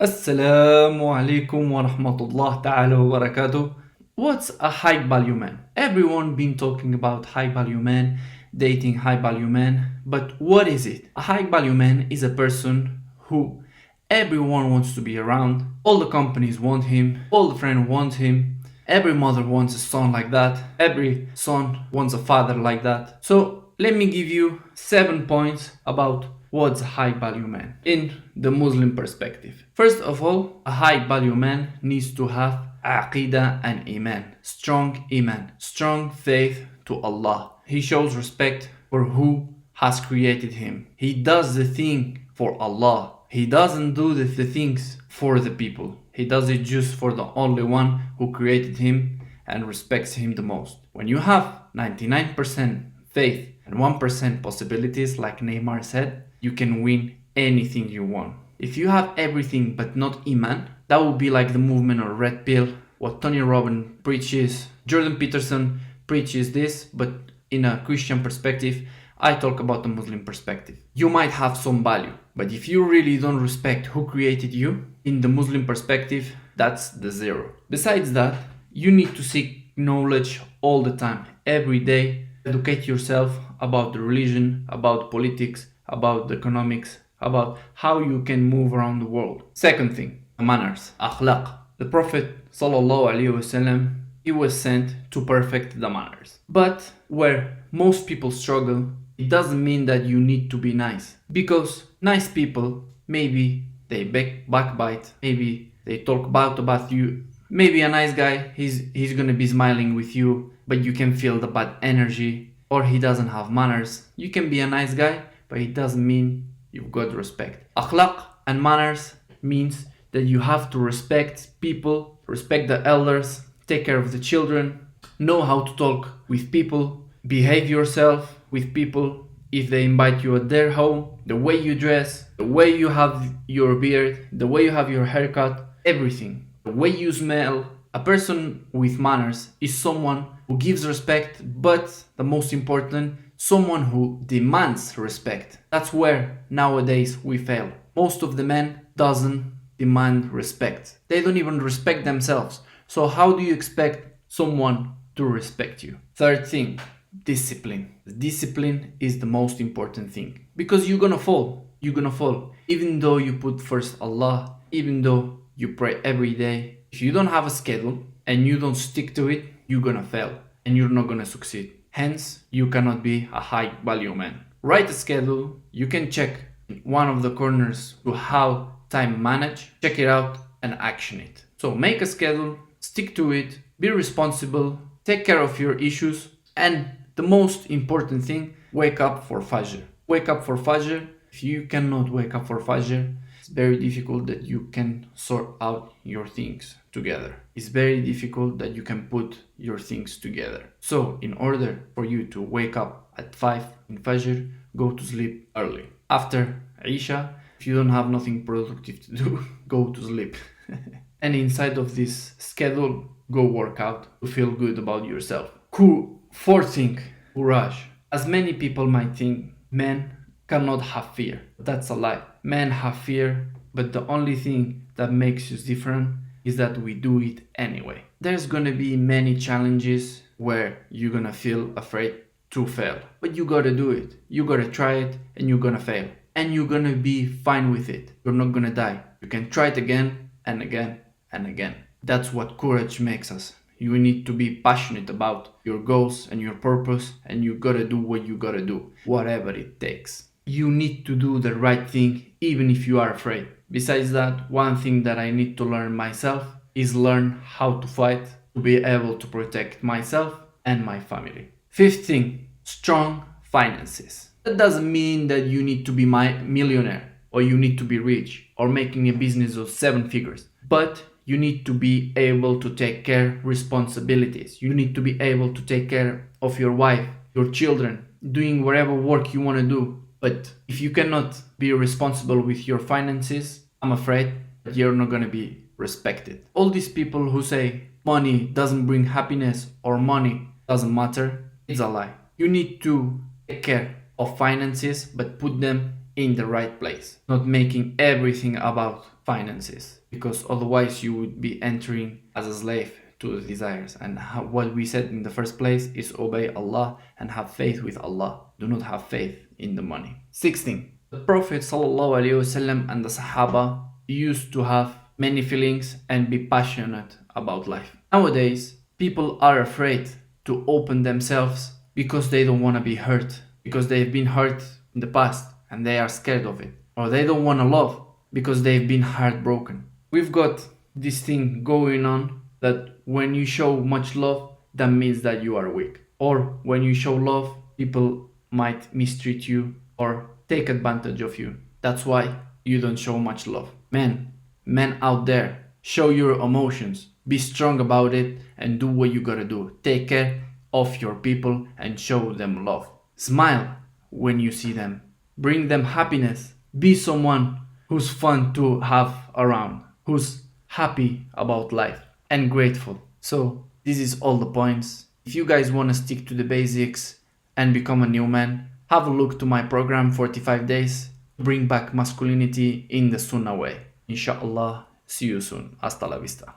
Assalamu alaikum wa rahmatullah ta'ala wa barakatuh. What's a high value man? Everyone been talking about high value man, dating high value man, but what is it? A high value man is a person who everyone wants to be around, all the companies want him, all the friends want him, every mother wants a son like that, every son wants a father like that. So let me give you 7 points about what's a high value man in the Muslim perspective. First of all, a high value man needs to have aqidah and iman, strong faith to Allah. He shows respect for who has created him. He does the thing for Allah. He doesn't do the things for the people. He does it just for the only one who created him and respects him the most. When you have 99% faith and 1% possibilities, like Neymar said, you can win anything you want. If you have everything but not iman, that would be like the movement or red pill, what Tony Robbins preaches. Jordan Peterson preaches this, but in a Christian perspective. I talk about the Muslim perspective. You might have some value, but if you really don't respect who created you, in the Muslim perspective, that's the zero. Besides that, you need to seek knowledge all the time, every day. Educate yourself about the religion, about politics, about the economics, about how you can move around the world. Second thing, manners, akhlaq. The Prophet ﷺ, he was sent to perfect the manners. But where most people struggle, it doesn't mean that you need to be nice. Because nice people, maybe they backbite, maybe they talk about you. Maybe a nice guy, he's gonna be smiling with you, but you can feel the bad energy, or he doesn't have manners. You can be a nice guy, but it doesn't mean you've got respect. Akhlaq and manners means that you have to respect people, respect the elders, take care of the children, know how to talk with people, behave yourself with people if they invite you at their home, the way you dress, the way you have your beard, the way you have your haircut, everything, the way you smell. A person with manners is someone who gives respect, but the most important, someone who demands respect. That's where nowadays we fail. Most of the men doesn't demand respect. They don't even respect themselves. So how do you expect someone to respect you? Third thing, discipline. Discipline is the most important thing, because you're gonna fall. Even though you put first Allah, even though you pray every day, if you don't have a schedule and you don't stick to it, you're gonna fail and you're not gonna succeed. Hence, you cannot be a high value man. Write a schedule. You can check one of the corners to how time manage, check it out and action it. So make a schedule, stick to it, be responsible, take care of your issues, and the most important thing, wake up for Fajr. Wake up for Fajr. If you cannot wake up for Fajr, it's very difficult that you can sort out your things together. It's very difficult that you can put your things together. So in order for you to wake up at 5 in Fajr, go to sleep early. After Isha, if you don't have nothing productive to do, go to sleep. And inside of this schedule, go work out to feel good about yourself. Cool. Fourth thing, courage. As many people might think, men cannot have fear. That's a lie. Men have fear, but the only thing that makes us different is that we do it anyway. There's gonna be many challenges where you're gonna feel afraid to fail, but you gotta do it. You gotta try it and you're gonna fail. And you're gonna be fine with it. You're not gonna die. You can try it again and again and again. That's what courage makes us. You need to be passionate about your goals and your purpose, and you gotta do what you gotta do, whatever it takes. You need to do the right thing even if you are afraid. Besides that, one thing that I need to learn myself is learn how to fight to be able to protect myself and my family. Fifth thing, strong finances. That doesn't mean that you need to be my millionaire or you need to be rich or making a business of 7 figures, but you need to be able to take care responsibilities. You need to be able to take care of your wife, your children, doing whatever work you want to do. But if you cannot be responsible with your finances, I'm afraid that you're not going to be respected. All these people who say money doesn't bring happiness or money doesn't matter, it's a lie. You need to take care of finances, but put them in the right place, not making everything about finances, because otherwise you would be entering as a slave to the desires. And what we said in the first place is obey Allah and have faith with Allah. Do not have faith in the money. 16. The Prophet ﷺ and the Sahaba used to have many feelings and be passionate about life. Nowadays, people are afraid to open themselves because they don't want to be hurt, because they've been hurt in the past and they are scared of it. Or they don't want to love because they've been heartbroken. We've got this thing going on that when you show much love, that means that you are weak. Or when you show love, people might mistreat you or take advantage of you. That's why you don't show much love. Men out there, show your emotions. Be strong about it and do what you gotta do. Take care of your people and show them love. Smile when you see them. Bring them happiness. Be someone who's fun to have around, who's happy about life and grateful. So this is all the points. If you guys want to stick to the basics and become a new man, have a look to my program 45 days. Bring back masculinity in the Sunnah way. Inshallah, see you soon. Hasta la vista.